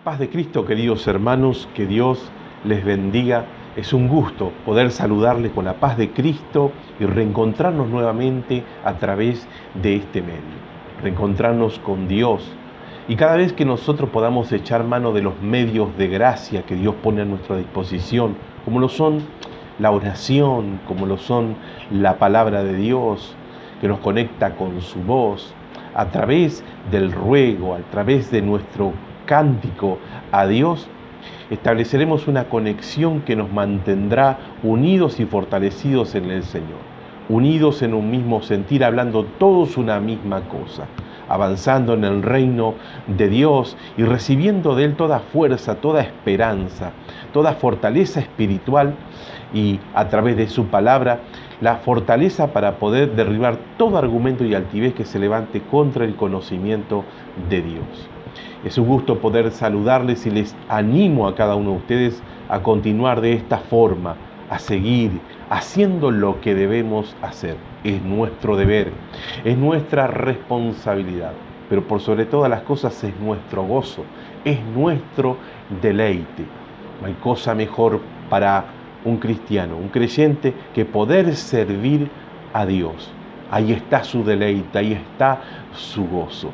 Paz de Cristo, queridos hermanos, que Dios les bendiga. Es un gusto poder saludarles con la paz de Cristo y reencontrarnos nuevamente a través de este medio. Reencontrarnos con Dios. Y cada vez que nosotros podamos echar mano de los medios de gracia que Dios pone a nuestra disposición, como lo son la oración, como lo son la palabra de Dios, que nos conecta con su voz, a través del ruego, a través de nuestro cántico a Dios, estableceremos una conexión que nos mantendrá unidos y fortalecidos en el Señor, unidos en un mismo sentir, hablando todos una misma cosa, avanzando en el reino de Dios y recibiendo de Él toda fuerza, toda esperanza, toda fortaleza espiritual y a través de su palabra, la fortaleza para poder derribar todo argumento y altivez que se levante contra el conocimiento de Dios. Es un gusto poder saludarles y les animo a cada uno de ustedes a continuar de esta forma, a seguir haciendo lo que debemos hacer. Es nuestro deber, es nuestra responsabilidad, pero por sobre todas las cosas es nuestro gozo, es nuestro deleite. No hay cosa mejor para un cristiano, un creyente, que poder servir a Dios. Ahí está su deleite, ahí está su gozo.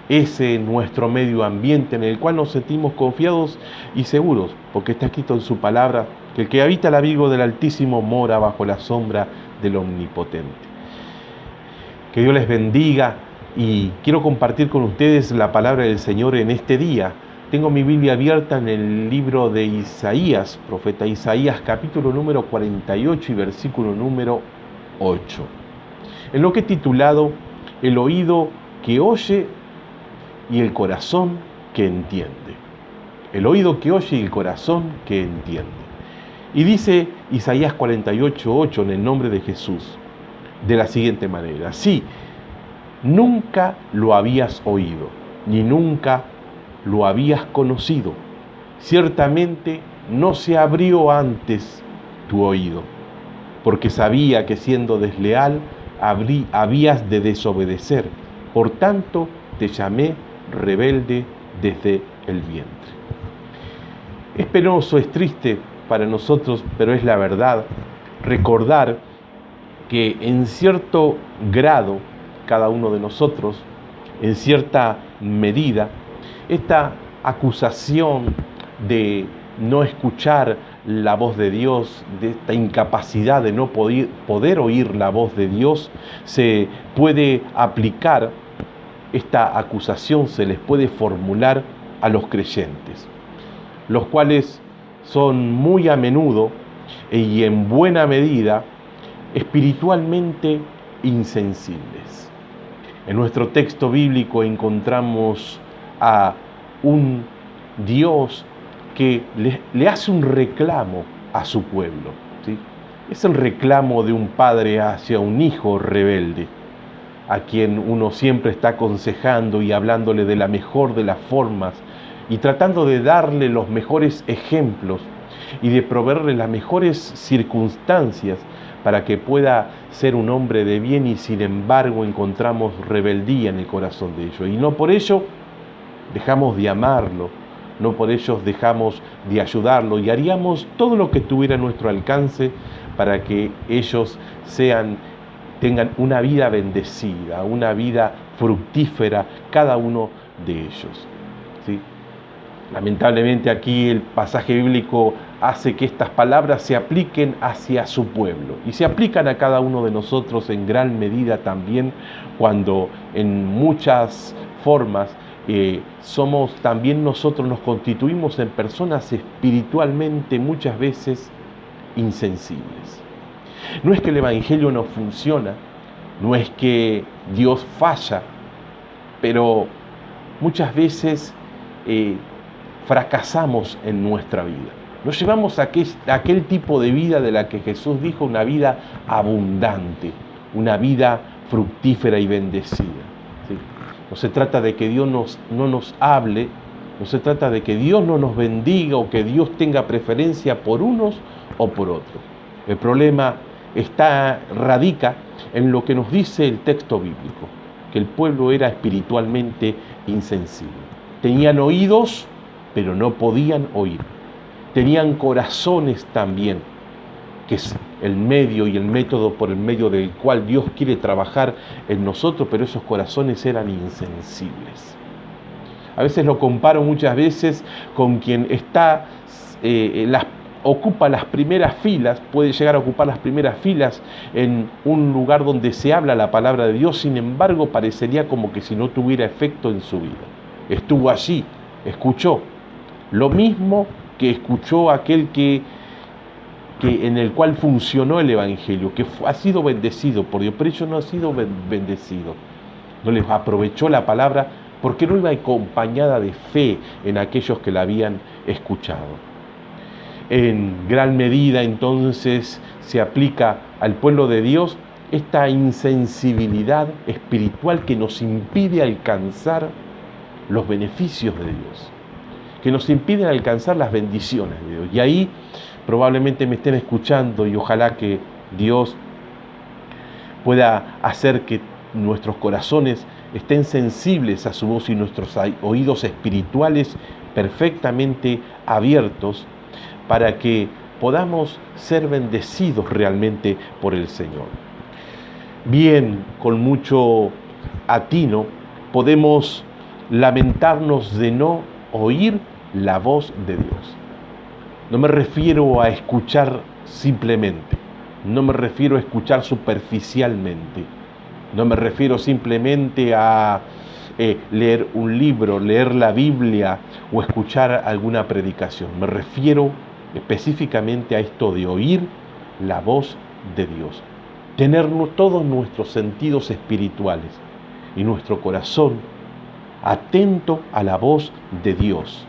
Ese es nuestro medio ambiente en el cual nos sentimos confiados y seguros, porque está escrito en su palabra que el que habita el abrigo del Altísimo mora bajo la sombra del Omnipotente. Que Dios les bendiga y quiero compartir con ustedes la palabra del Señor en este día. Tengo mi Biblia abierta en el libro de Isaías, profeta Isaías, capítulo número 48 y versículo número 8. En lo que he titulado El oído que oye y el corazón que entiende. El oído que oye y el corazón que entiende. Y dice Isaías 48:8 en el nombre de Jesús, de la siguiente manera: sí, nunca lo habías oído, ni nunca lo habías conocido. Ciertamente no se abrió antes tu oído, porque sabía que siendo desleal habías de desobedecer. Por tanto, te llamé rebelde desde el vientre. Es penoso, es triste para nosotros, pero es la verdad, recordar que en cierto grado, cada uno de nosotros, en cierta medida, esta acusación de no escuchar la voz de Dios, de esta incapacidad de no poder oír la voz de Dios, se puede aplicar. Esta acusación se les puede formular a los creyentes, los cuales son muy a menudo y en buena medida espiritualmente insensibles. En nuestro texto bíblico encontramos a un Dios que le hace un reclamo a su pueblo, ¿sí? Es el reclamo de un padre hacia un hijo rebelde, a quien uno siempre está aconsejando y hablándole de la mejor de las formas y tratando de darle los mejores ejemplos y de proveerle las mejores circunstancias para que pueda ser un hombre de bien, y sin embargo encontramos rebeldía en el corazón de ellos. Y no por ello dejamos de amarlo, no por ello dejamos de ayudarlo, y haríamos todo lo que estuviera a nuestro alcance para que ellos tengan una vida bendecida, una vida fructífera, cada uno de ellos, ¿sí? Lamentablemente aquí el pasaje bíblico hace que estas palabras se apliquen hacia su pueblo y se aplican a cada uno de nosotros en gran medida también, cuando en muchas formas somos también nosotros, nos constituimos en personas espiritualmente muchas veces insensibles. No es que el Evangelio no funciona, no es que Dios falla, pero muchas veces fracasamos en nuestra vida. Nos llevamos a aquel tipo de vida de la que Jesús dijo, una vida abundante, una vida fructífera y bendecida, ¿sí? No se trata de que Dios no nos hable, no se trata de que Dios no nos bendiga o que Dios tenga preferencia por unos o por otros. El problema radica en lo que nos dice el texto bíblico, que el pueblo era espiritualmente insensible. Tenían oídos, pero no podían oír. Tenían corazones también, que es el medio y el método por el medio del cual Dios quiere trabajar en nosotros, pero esos corazones eran insensibles. A veces lo comparo muchas veces con quien está, ocupa las primeras filas, puede llegar a ocupar las primeras filas en un lugar donde se habla la palabra de Dios, sin embargo parecería como que si no tuviera efecto en su vida. Estuvo allí, escuchó, lo mismo que escuchó aquel que en el cual funcionó el Evangelio, que ha sido bendecido por Dios, pero ellos no han sido bendecidos. No les aprovechó la palabra porque no iba acompañada de fe en aquellos que la habían escuchado. En gran medida entonces se aplica al pueblo de Dios esta insensibilidad espiritual que nos impide alcanzar los beneficios de Dios, que nos impide alcanzar las bendiciones de Dios. Y ahí probablemente me estén escuchando y ojalá que Dios pueda hacer que nuestros corazones estén sensibles a su voz y nuestros oídos espirituales perfectamente abiertos para que podamos ser bendecidos realmente por el Señor. Bien, con mucho atino podemos lamentarnos de no oír la voz de Dios. No me refiero a escuchar simplemente, no me refiero a escuchar superficialmente, no me refiero simplemente a leer un libro, leer la Biblia o escuchar alguna predicación. Me refiero específicamente a esto de oír la voz de Dios, tener todos nuestros sentidos espirituales y nuestro corazón atento a la voz de Dios.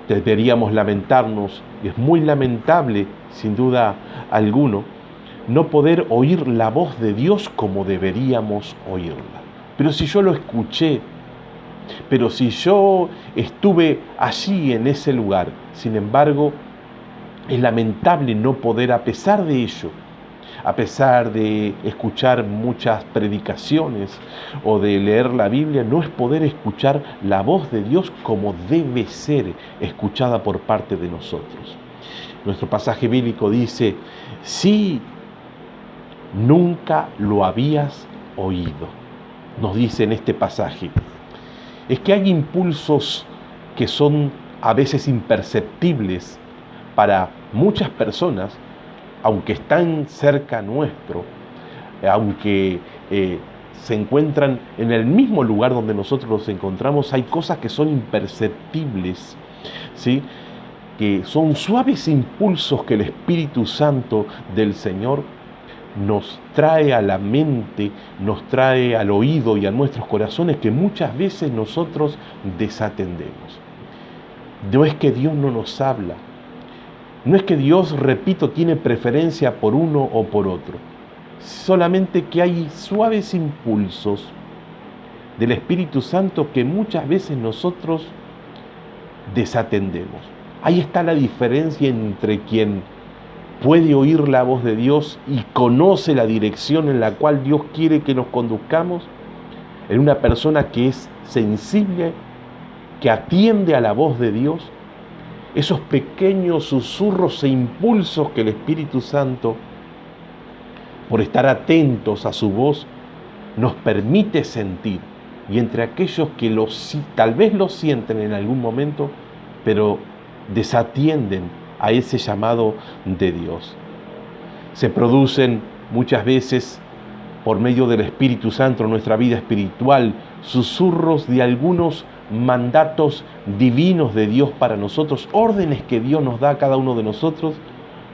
Deberíamos lamentarnos, y es muy lamentable, sin duda alguno, no poder oír la voz de Dios como deberíamos oírla. Pero si yo lo escuché, pero si yo estuve allí en ese lugar, sin embargo, es lamentable no poder, a pesar de ello, a pesar de escuchar muchas predicaciones o de leer la Biblia, no es poder escuchar la voz de Dios como debe ser escuchada por parte de nosotros. Nuestro pasaje bíblico dice, si nunca lo habías oído, nos dice en este pasaje. Es que hay impulsos que son a veces imperceptibles para muchas personas, aunque están cerca nuestro, aunque se encuentran en el mismo lugar donde nosotros nos encontramos, hay cosas que son imperceptibles, ¿sí? Que son suaves impulsos que el Espíritu Santo del Señor nos trae a la mente, nos trae al oído y a nuestros corazones que muchas veces nosotros desatendemos. No es que Dios no nos habla, no es que Dios, repito, tiene preferencia por uno o por otro, solamente que hay suaves impulsos del Espíritu Santo que muchas veces nosotros desatendemos. Ahí está la diferencia entre quien puede oír la voz de Dios y conoce la dirección en la cual Dios quiere que nos conduzcamos, en una persona que es sensible, que atiende a la voz de Dios, esos pequeños susurros e impulsos que el Espíritu Santo, por estar atentos a su voz, nos permite sentir. Y entre aquellos que tal vez lo sienten en algún momento, pero desatienden a ese llamado de Dios. Se producen muchas veces, por medio del Espíritu Santo en nuestra vida espiritual, susurros de algunos mandatos divinos de Dios para nosotros, órdenes que Dios nos da a cada uno de nosotros,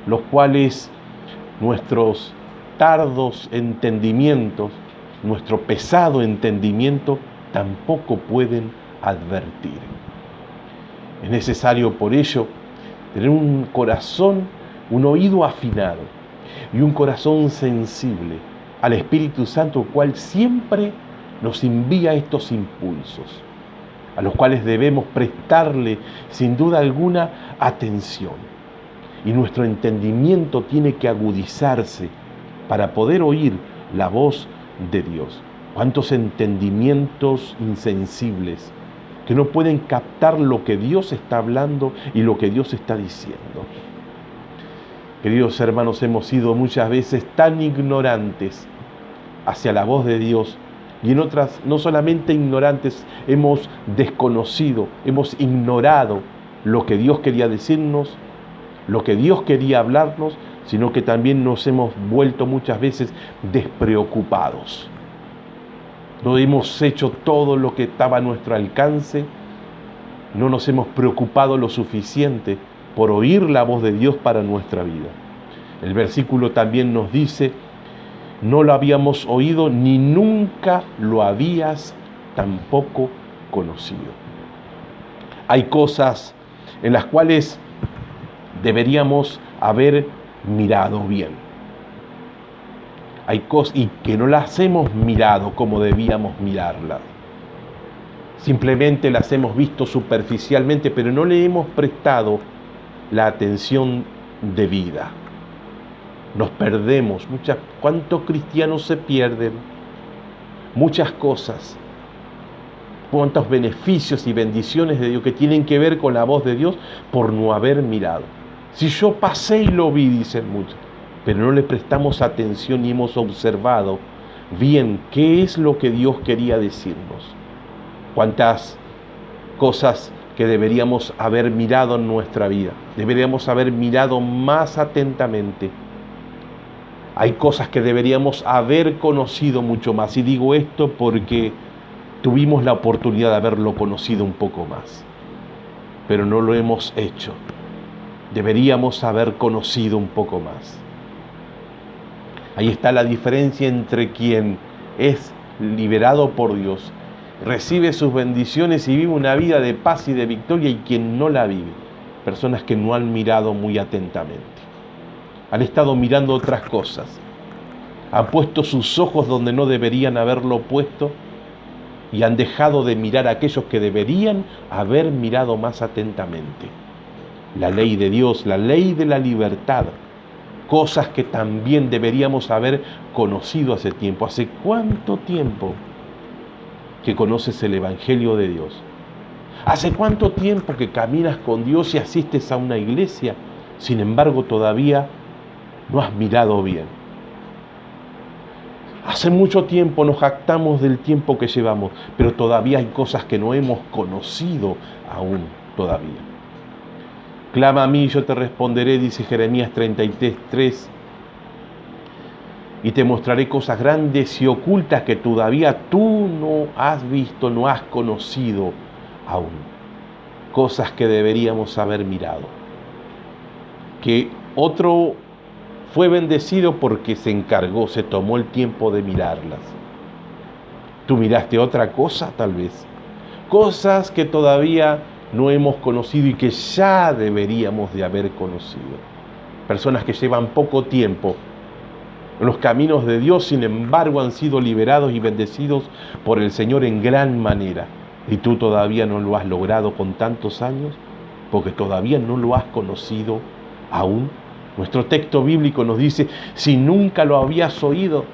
los cuales nuestros tardos entendimientos, nuestro pesado entendimiento tampoco pueden advertir. Es necesario por ello tener un corazón, un oído afinado y un corazón sensible al Espíritu Santo, el cual siempre nos envía estos impulsos, a los cuales debemos prestarle sin duda alguna atención. Y nuestro entendimiento tiene que agudizarse para poder oír la voz de Dios. ¿Cuántos entendimientos insensibles que no pueden captar lo que Dios está hablando y lo que Dios está diciendo. Queridos hermanos, hemos sido muchas veces tan ignorantes hacia la voz de Dios, y en otras no solamente ignorantes, hemos desconocido, hemos ignorado lo que Dios quería decirnos, lo que Dios quería hablarnos, sino que también nos hemos vuelto muchas veces despreocupados. No hemos hecho todo lo que estaba a nuestro alcance, no nos hemos preocupado lo suficiente por oír la voz de Dios para nuestra vida. El versículo también nos dice: no lo habíamos oído ni nunca lo habías tampoco conocido. Hay cosas en las cuales deberíamos haber mirado bien. Hay cosas y que no las hemos mirado como debíamos mirarlas. Simplemente las hemos visto superficialmente, pero no le hemos prestado la atención debida. Nos perdemos. ¿Cuántos cristianos se pierden? Muchas cosas. Cuántos beneficios y bendiciones de Dios que tienen que ver con la voz de Dios por no haber mirado. Si yo pasé y lo vi, dicen muchos, pero no le prestamos atención y hemos observado bien qué es lo que Dios quería decirnos. Cuántas cosas que deberíamos haber mirado en nuestra vida, deberíamos haber mirado más atentamente. Hay cosas que deberíamos haber conocido mucho más, y digo esto porque tuvimos la oportunidad de haberlo conocido un poco más, pero no lo hemos hecho. Deberíamos haber conocido un poco más. Ahí está la diferencia entre quien es liberado por Dios, recibe sus bendiciones y vive una vida de paz y de victoria, y quien no la vive. Personas que no han mirado muy atentamente. Han estado mirando otras cosas. Han puesto sus ojos donde no deberían haberlo puesto y han dejado de mirar a aquellos que deberían haber mirado más atentamente. La ley de Dios, la ley de la libertad, cosas que también deberíamos haber conocido hace tiempo. ¿Hace cuánto tiempo que conoces el Evangelio de Dios? ¿Hace cuánto tiempo que caminas con Dios y asistes a una iglesia? Sin embargo, todavía no has mirado bien. Hace mucho tiempo nos jactamos del tiempo que llevamos, pero todavía hay cosas que no hemos conocido aún todavía. Clama a mí y yo te responderé, dice Jeremías 33:3, y te mostraré cosas grandes y ocultas que todavía tú no has visto, no has conocido aún. Cosas que deberíamos haber mirado. Que otro fue bendecido porque se encargó, se tomó el tiempo de mirarlas. Tú miraste otra cosa, tal vez. Cosas que todavía no hemos conocido y que ya deberíamos de haber conocido. Personas que llevan poco tiempo en los caminos de Dios, sin embargo han sido liberados y bendecidos por el Señor en gran manera. Y tú todavía no lo has logrado con tantos años, porque todavía no lo has conocido aún. Nuestro texto bíblico nos dice: si nunca lo habías oído,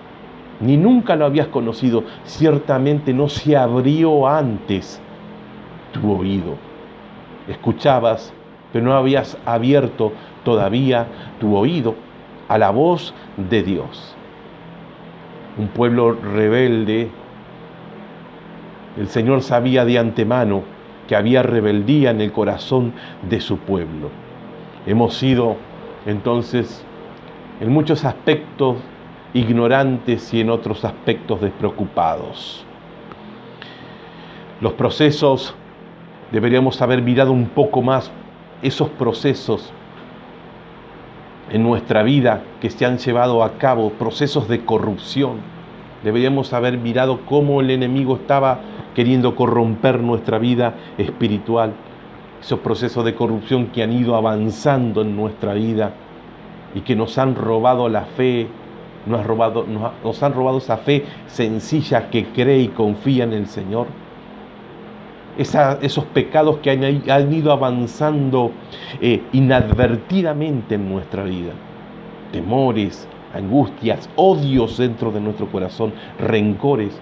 ni nunca lo habías conocido, ciertamente no se abrió antes tu oído. Escuchabas, pero no habías abierto todavía tu oído a la voz de Dios. Un pueblo rebelde, el Señor sabía de antemano que había rebeldía en el corazón de su pueblo. Hemos sido entonces en muchos aspectos ignorantes y en otros aspectos despreocupados. Los procesos, deberíamos haber mirado un poco más esos procesos en nuestra vida que se han llevado a cabo, procesos de corrupción. Deberíamos haber mirado cómo el enemigo estaba queriendo corromper nuestra vida espiritual. Esos procesos de corrupción que han ido avanzando en nuestra vida y que nos han robado la fe, nos han robado esa fe sencilla que cree y confía en el Señor. Esos pecados que han ido avanzando inadvertidamente en nuestra vida. Temores, angustias, odios dentro de nuestro corazón, rencores.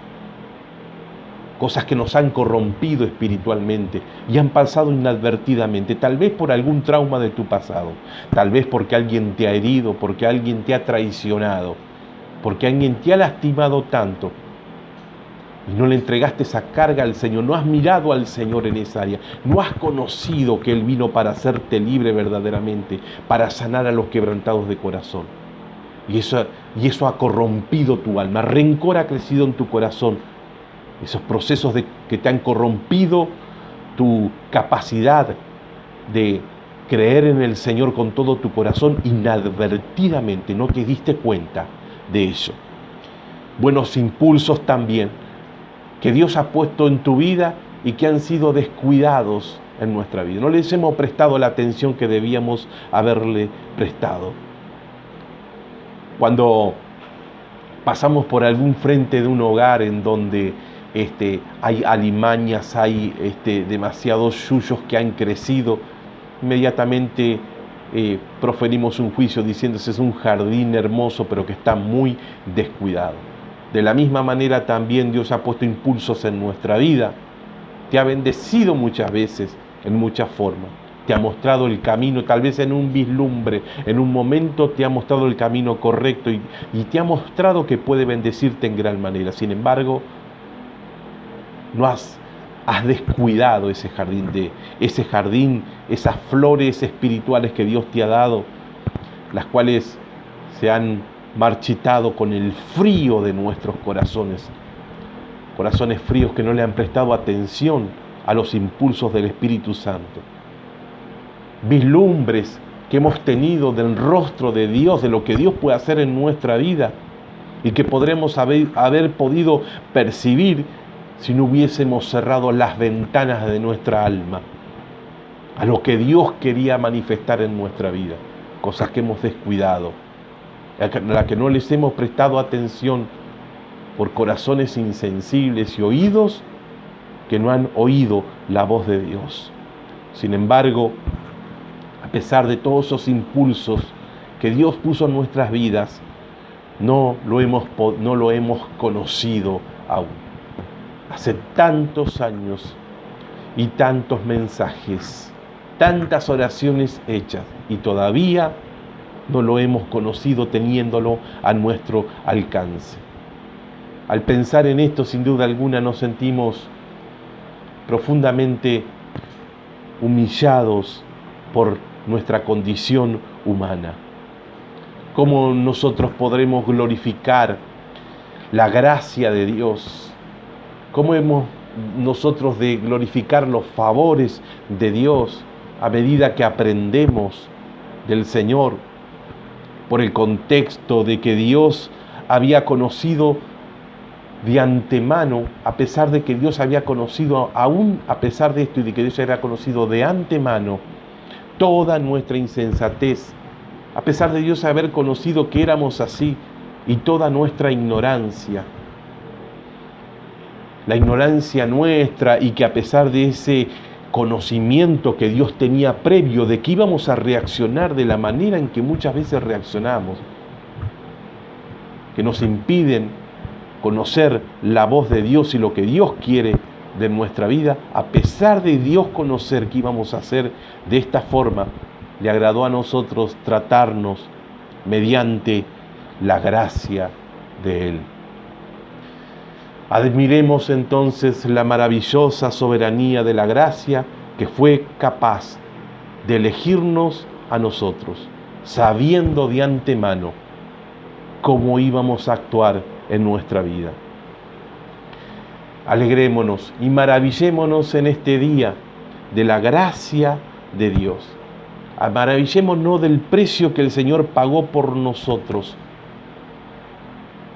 cosas que nos han corrompido espiritualmente y han pasado inadvertidamente, tal vez por algún trauma de tu pasado, tal vez porque alguien te ha herido, porque alguien te ha traicionado, porque alguien te ha lastimado tanto y no le entregaste esa carga al Señor, no has mirado al Señor en esa área, no has conocido que Él vino para hacerte libre verdaderamente, para sanar a los quebrantados de corazón. Y eso ha corrompido tu alma, rencor ha crecido en tu corazón. Esos procesos que te han corrompido tu capacidad de creer en el Señor con todo tu corazón inadvertidamente, no te diste cuenta de ello. Buenos impulsos también que Dios ha puesto en tu vida y que han sido descuidados en nuestra vida. No les hemos prestado la atención que debíamos haberle prestado. Cuando pasamos por algún frente de un hogar en donde hay alimañas, hay demasiados yuyos que han crecido, inmediatamente proferimos un juicio diciendo ese es un jardín hermoso pero que está muy descuidado. De la misma manera también Dios ha puesto impulsos en nuestra vida, te ha bendecido muchas veces en muchas formas, te ha mostrado el camino, tal vez en un vislumbre, en un momento te ha mostrado el camino correcto y te ha mostrado que puede bendecirte en gran manera. Sin embargo, no has descuidado ese jardín, esas flores espirituales que Dios te ha dado, las cuales se han marchitado con el frío de nuestros corazones fríos que no le han prestado atención a los impulsos del Espíritu Santo. Vislumbres que hemos tenido del rostro de Dios, de lo que Dios puede hacer en nuestra vida y que podremos haber podido percibir si no hubiésemos cerrado las ventanas de nuestra alma a lo que Dios quería manifestar en nuestra vida, cosas que hemos descuidado, a las que no les hemos prestado atención por corazones insensibles y oídos que no han oído la voz de Dios. Sin embargo, a pesar de todos esos impulsos que Dios puso en nuestras vidas, no lo hemos conocido aún. Hace tantos años y tantos mensajes, tantas oraciones hechas y todavía no lo hemos conocido teniéndolo a nuestro alcance. Al pensar en esto, sin duda alguna, nos sentimos profundamente humillados por nuestra condición humana. ¿Cómo nosotros podremos glorificar la gracia de Dios? ¿Cómo hemos nosotros de glorificar los favores de Dios a medida que aprendemos del Señor? Por el contexto de que Dios había conocido de antemano, a pesar de que Dios había conocido, aún a pesar de esto y de que Dios había conocido de antemano toda nuestra insensatez, a pesar de Dios haber conocido que éramos así y toda nuestra ignorancia, la ignorancia nuestra, y que a pesar de ese conocimiento que Dios tenía previo de que íbamos a reaccionar de la manera en que muchas veces reaccionamos, que nos impiden conocer la voz de Dios y lo que Dios quiere de nuestra vida, a pesar de Dios conocer que íbamos a hacer de esta forma, le agradó a nosotros tratarnos mediante la gracia de Él. Admiremos entonces la maravillosa soberanía de la gracia que fue capaz de elegirnos a nosotros, sabiendo de antemano cómo íbamos a actuar en nuestra vida. Alegrémonos y maravillémonos en este día de la gracia de Dios. Maravillémonos del precio que el Señor pagó por nosotros.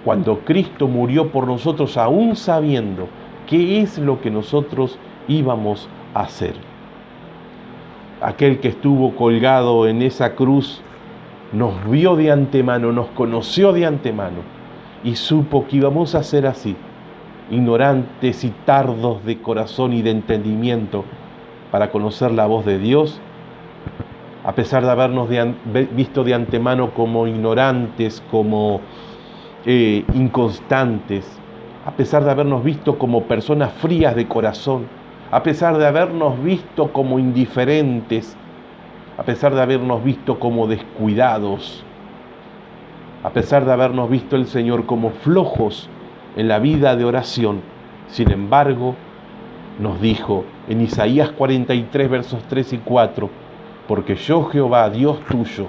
Cuando Cristo murió por nosotros, aún sabiendo qué es lo que nosotros íbamos a hacer. Aquel que estuvo colgado en esa cruz nos vio de antemano, nos conoció de antemano y supo que íbamos a ser así, ignorantes y tardos de corazón y de entendimiento para conocer la voz de Dios, a pesar de habernos visto de antemano como ignorantes, como inconstantes, a pesar de habernos visto como personas frías de corazón, a pesar de habernos visto como indiferentes, a pesar de habernos visto como descuidados, a pesar de habernos visto el Señor como flojos en la vida de oración, sin embargo, nos dijo en Isaías 43, versos 3 y 4, porque yo, Jehová, Dios tuyo,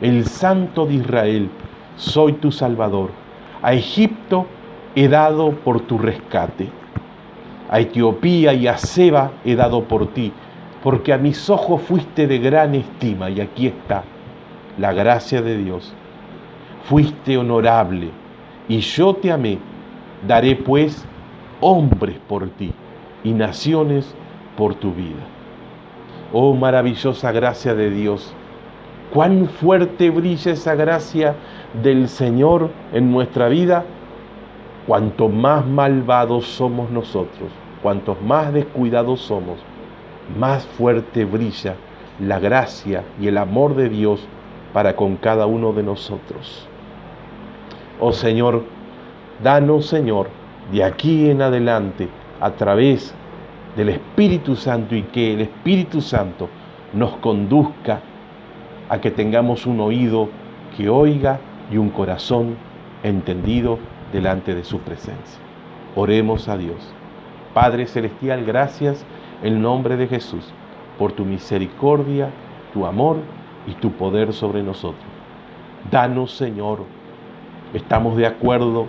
el Santo de Israel, soy tu Salvador. A Egipto he dado por tu rescate. A Etiopía y a Seba he dado por ti, porque a mis ojos fuiste de gran estima. Y aquí está la gracia de Dios. Fuiste honorable, y yo te amé. Daré pues hombres por ti, y naciones por tu vida. Oh, maravillosa gracia de Dios. Cuán fuerte brilla esa gracia del Señor en nuestra vida. Cuanto más malvados somos nosotros, cuantos más descuidados somos, más fuerte brilla la gracia y el amor de Dios para con cada uno de nosotros. Oh Señor, danos, Señor, de aquí en adelante, a través del Espíritu Santo, y que el Espíritu Santo nos conduzca a que tengamos un oído que oiga y un corazón entendido delante de su presencia. Oremos a Dios. Padre Celestial, gracias en nombre de Jesús por tu misericordia, tu amor y tu poder sobre nosotros. Danos, Señor, estamos de acuerdo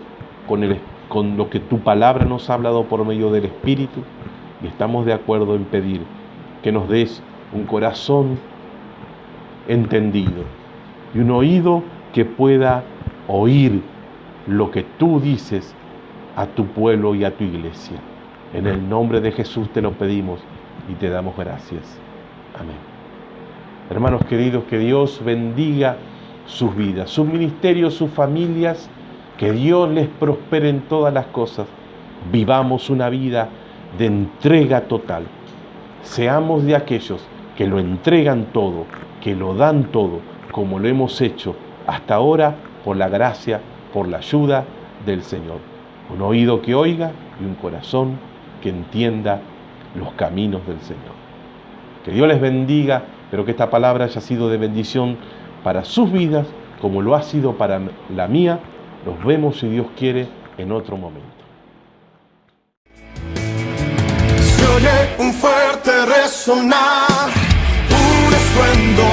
con lo que tu palabra nos ha hablado por medio del Espíritu, y estamos de acuerdo en pedir que nos des un corazón entendido y un oído que pueda oír lo que tú dices a tu pueblo y a tu iglesia. En el nombre de Jesús te lo pedimos y te damos gracias. Amén. Hermanos queridos, que Dios bendiga sus vidas, sus ministerios, sus familias, que Dios les prospere en todas las cosas. Vivamos una vida de entrega total. Seamos de aquellos que lo entregan todo, que lo dan todo, como lo hemos hecho hasta ahora, por la gracia, por la ayuda del Señor. Un oído que oiga y un corazón que entienda los caminos del Señor. Que Dios les bendiga, pero que esta palabra haya sido de bendición para sus vidas, como lo ha sido para la mía. Nos vemos, si Dios quiere, en otro momento. Se oye un fuerte resonar, un estruendo